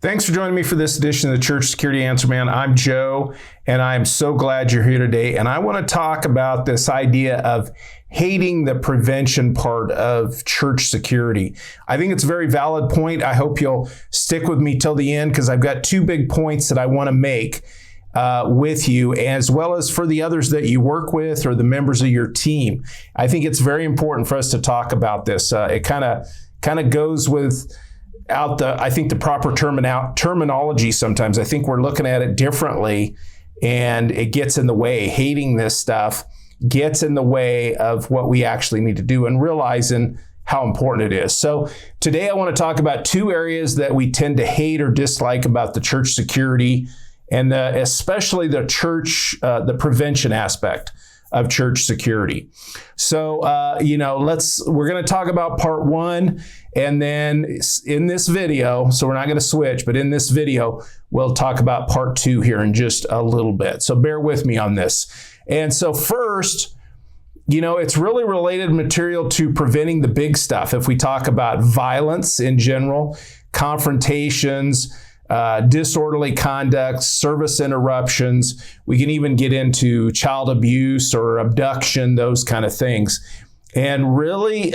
Thanks for joining me for this edition of the Church Security Answer Man. I'm Joe, and I'm so glad you're here today. And I want to talk about this idea of hating the prevention part of church security. I think it's a very valid point. I hope you'll stick with me till the end because I've got two big points that I want to make with you, as well as for the others that you work with or the members of your team. I think it's very important for us to talk about this. It kind of goes with the proper terminology sometimes. I think we're looking at it differently, and it gets in the way. Hating this stuff gets in the way of what we actually need to do and realizing how important it is. So today I want to talk about two areas that we tend to hate or dislike about the church security, and especially the the prevention aspect of church security. So, we're going to talk about part one, and then in this video, so we're not going to switch, but in this video, we'll talk about part two here in just a little bit. So bear with me on this. And so first, it's really related material to preventing the big stuff. If we talk about violence in general, confrontations, disorderly conduct, service interruptions. We can even get into child abuse or abduction, those kind of things. And really,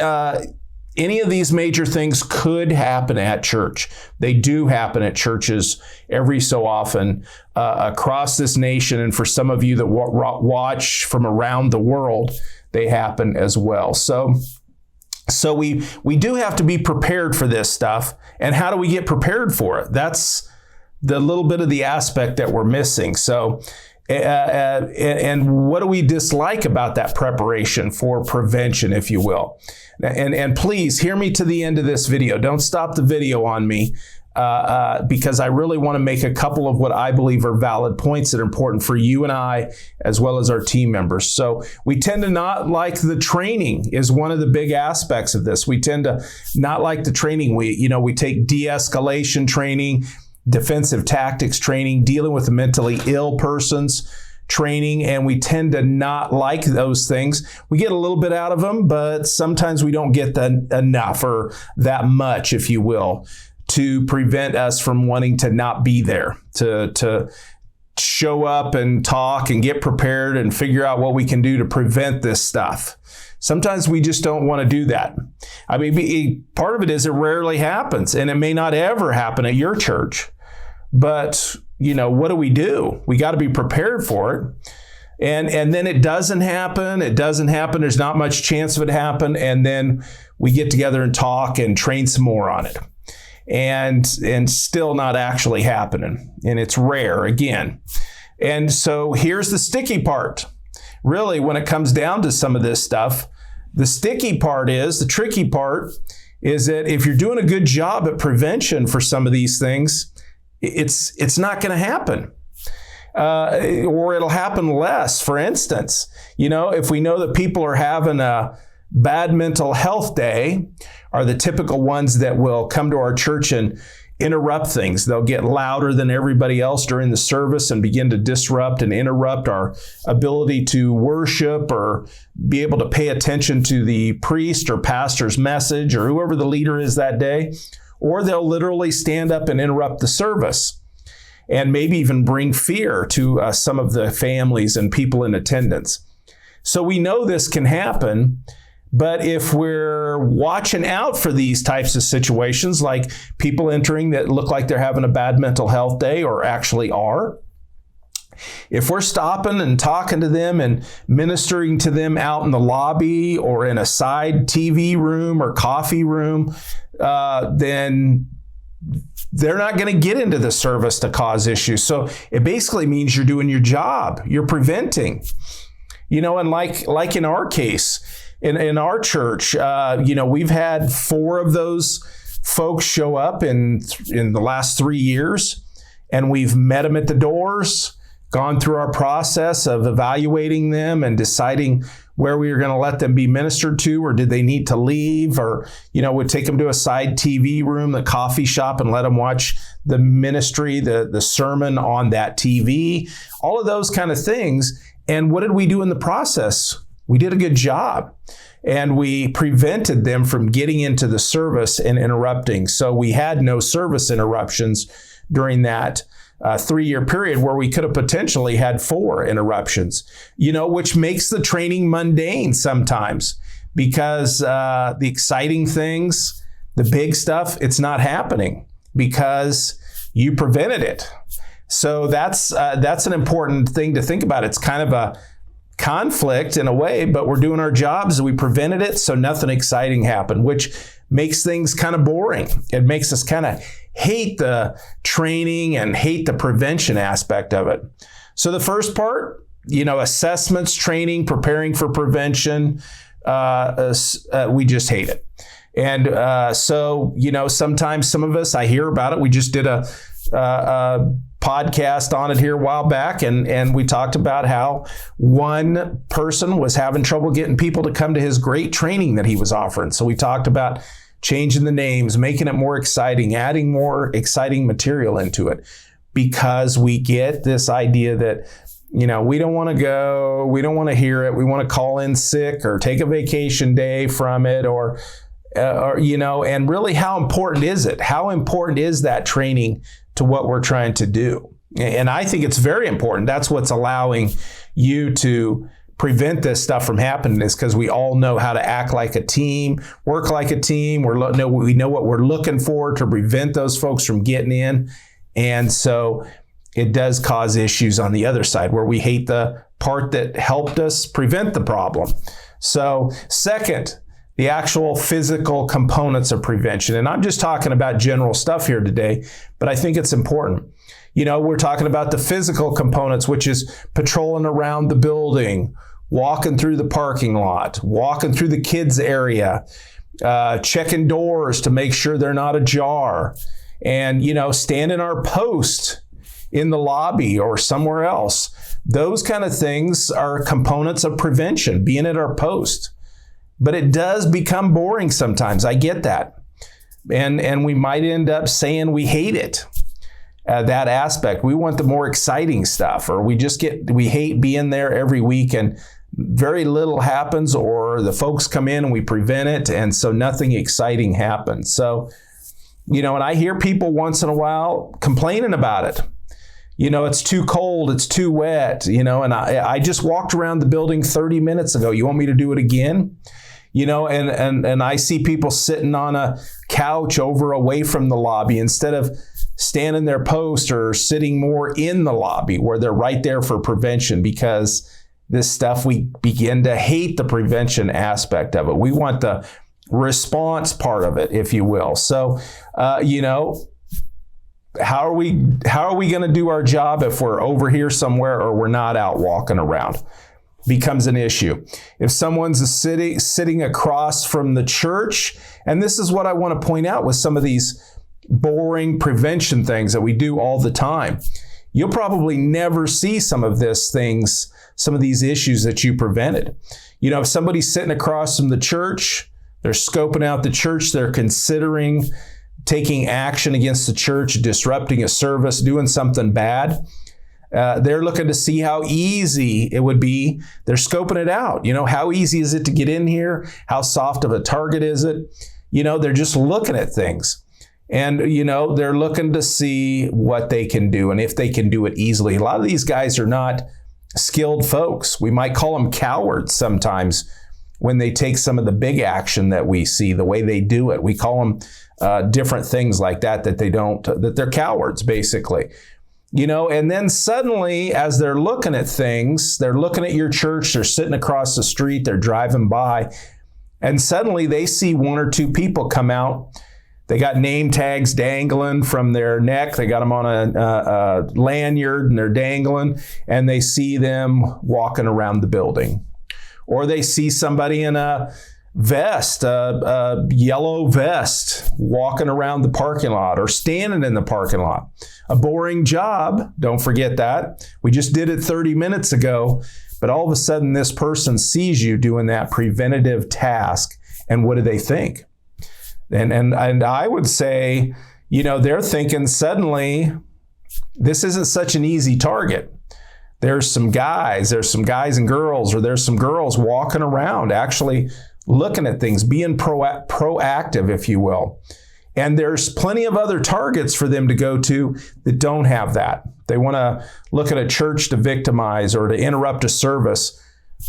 any of these major things could happen at church. They do happen at churches every so often across this nation. And for some of you that watch from around the world, they happen as well. So we do have to be prepared for this stuff. And how do we get prepared for it? That's the little bit of the aspect that we're missing. So, and what do we dislike about that preparation for prevention, if you will? And please hear me to the end of this video. Don't stop the video on me because I really want to make a couple of what I believe are valid points that are important for you and I, as well as our team members. So we tend to not like the training is one of the big aspects of this. We tend to not like the training. We take de-escalation training, defensive tactics training, dealing with mentally ill persons training, and we tend to not like those things. We get a little bit out of them, but sometimes we don't get enough or that much, if you will, to prevent us from wanting to not be there, to show up and talk and get prepared and figure out what we can do to prevent this stuff. Sometimes we just don't want to do that. I mean, part of it is it rarely happens, and it may not ever happen at your church. But, what do? We got to be prepared for it. And then it doesn't happen. There's not much chance of it happen. And then we get together and talk and train some more on it. And still not actually happening. And it's rare again. And so here's the sticky part. Really, when it comes down to some of this stuff, the tricky part is that if you're doing a good job at prevention for some of these things, it's not going to happen. Or it'll happen less. For instance, if we know that people are having a bad mental health day, are the typical ones that will come to our church and interrupt things. They'll get louder than everybody else during the service and begin to disrupt and interrupt our ability to worship or be able to pay attention to the priest or pastor's message or whoever the leader is that day. Or they'll literally stand up and interrupt the service and maybe even bring fear to some of the families and people in attendance. So we know this can happen. But if we're watching out for these types of situations, like people entering that look like they're having a bad mental health day or actually are, if we're stopping and talking to them and ministering to them out in the lobby or in a side TV room or coffee room, then they're not going to get into the service to cause issues. So it basically means you're doing your job. You're preventing. And like in our case, in our church, we've had 4 of those folks show up in the last 3 years, and we've met them at the doors, gone through our process of evaluating them and deciding where we were going to let them be ministered to, or did they need to leave, or, would take them to a side TV room, the coffee shop, and let them watch the ministry, the sermon on that TV, all of those kind of things. And what did we do in the process? We did a good job. And we prevented them from getting into the service and interrupting. So we had no service interruptions during that 3-year period where we could have potentially had 4 interruptions, which makes the training mundane sometimes because the exciting things, the big stuff, it's not happening because you prevented it. So that's an important thing to think about. It's kind of a conflict in a way, but we're doing our jobs. We prevented it, so nothing exciting happened, which makes things kind of boring. It makes us kind of hate the training and hate the prevention aspect of it. So the first part, assessments, training, preparing for prevention, we just hate it. And so sometimes some of us, I hear about it. We just did a podcast on it here a while back, and we talked about how one person was having trouble getting people to come to his great training that he was offering. So we talked about changing the names, making it more exciting, adding more exciting material into it, because we get this idea that we don't want to go, we don't want to hear it, we want to call in sick or take a vacation day from it, or and really, how important is it? How important is that training to what we're trying to do? And I think it's very important. That's what's allowing you to prevent this stuff from happening, is because we all know how to act like a team, work like a team. We know what we're looking for to prevent those folks from getting in. And so it does cause issues on the other side where we hate the part that helped us prevent the problem. So second, the actual physical components of prevention. And I'm just talking about general stuff here today, but I think it's important. We're talking about the physical components, which is patrolling around the building, walking through the parking lot, walking through the kids area, checking doors to make sure they're not ajar, and, standing our post in the lobby or somewhere else. Those kind of things are components of prevention, being at our post. But it does become boring sometimes. I get that. And we might end up saying we hate it, that aspect. We want the more exciting stuff, or we hate being there every week and very little happens, or the folks come in and we prevent it, and so nothing exciting happens. So, and I hear people once in a while complaining about it. It's too cold, it's too wet, and I just walked around the building 30 minutes ago. You want me to do it again? And I see people sitting on a couch away from the lobby instead of standing their post or sitting more in the lobby where they're right there for prevention, because this stuff, we begin to hate the prevention aspect of it. We want the response part of it, if you will. So, how are we going to do our job if we're over here somewhere or we're not out walking around? Becomes an issue. If someone's sitting across from the church, and this is what I want to point out with some of these boring prevention things that we do all the time, you'll probably never see some of these issues that you prevented. If somebody's sitting across from the church, they're scoping out the church, they're considering taking action against the church, disrupting a service, doing something bad. They're looking to see how easy it would be. They're scoping it out. How easy is it to get in here? How soft of a target is it? They're just looking at things. And, they're looking to see what they can do and if they can do it easily. A lot of these guys are not skilled folks. We might call them cowards sometimes when they take some of the big action that we see, the way they do it. We call them different things like that they're cowards, basically. And then suddenly, as they're looking at things, they're looking at your church, they're sitting across the street, they're driving by, and suddenly they see 1 or 2 people come out. They got name tags dangling from their neck. They got them on a lanyard and they're dangling, and they see them walking around the building. Or they see somebody in a vest, a yellow vest, walking around the parking lot or standing in the parking lot. A boring job, don't forget that. We just did it 30 minutes ago, but all of a sudden this person sees you doing that preventative task, and what do they think? And I would say, they're thinking suddenly this isn't such an easy target. There's some guys and girls, or there's some girls walking around actually looking at things, being proactive, if you will. And there's plenty of other targets for them to go to that don't have that. They want to look at a church to victimize or to interrupt a service.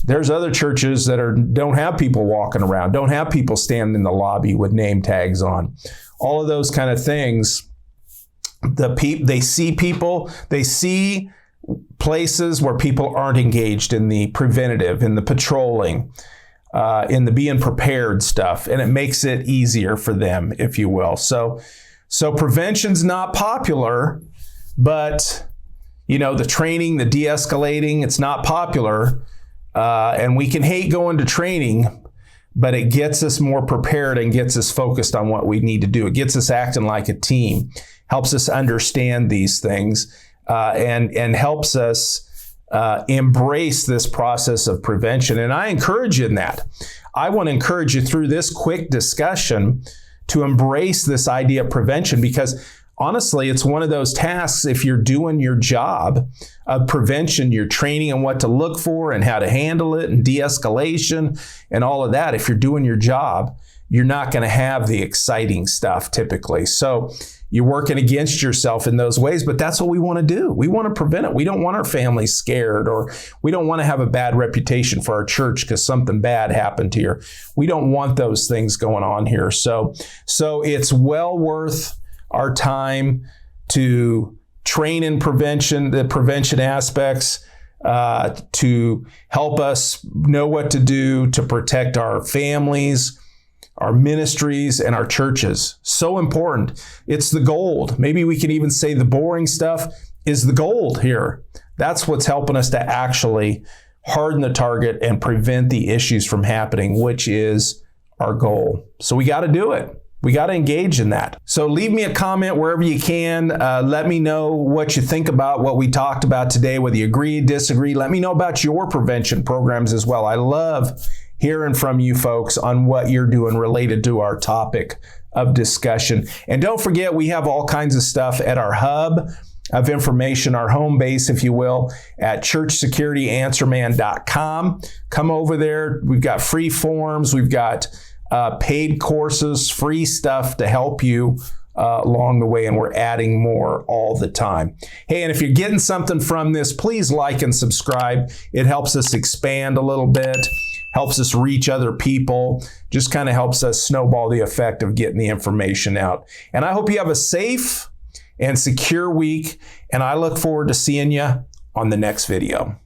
There's other churches that don't have people walking around, don't have people standing in the lobby with name tags on. All of those kind of things. They see people, they see places where people aren't engaged in the preventative, in the patrolling, in the being prepared stuff, and it makes it easier for them, if you will. So prevention's not popular, but the training, the de-escalating, it's not popular. And we can hate going to training, but it gets us more prepared and gets us focused on what we need to do. It gets us acting like a team, helps us understand these things, and helps us embrace this process of prevention. And I encourage you in that. I want to encourage you through this quick discussion to embrace this idea of prevention, because honestly, it's one of those tasks, if you're doing your job of prevention, you're training on what to look for and how to handle it and de-escalation and all of that. If you're doing your job, you're not going to have the exciting stuff typically. So you're working against yourself in those ways, but that's what we want to do. We want to prevent it. We don't want our families scared, or we don't want to have a bad reputation for our church because something bad happened here. We don't want those things going on here. So it's well worth our time to train in prevention, the prevention aspects, to help us know what to do to protect our families, our ministries, and our churches. So important. It's the gold. Maybe we can even say the boring stuff is the gold here. That's what's helping us to actually harden the target and prevent the issues from happening, which is our goal. So we got to do it. We got to engage in that. So leave me a comment wherever you can. Let me know what you think about what we talked about today, whether you agree, disagree. Let me know about your prevention programs as well. I love hearing from you folks on what you're doing related to our topic of discussion. And don't forget, we have all kinds of stuff at our hub of information, our home base, if you will, at churchsecurityanswerman.com. Come over there. We've got free forms. We've got paid courses, free stuff to help you along the way, and we're adding more all the time. Hey, and if you're getting something from this, please like and subscribe. It helps us expand a little bit, helps us reach other people, just kind of helps us snowball the effect of getting the information out. And I hope you have a safe and secure week, and I look forward to seeing you on the next video.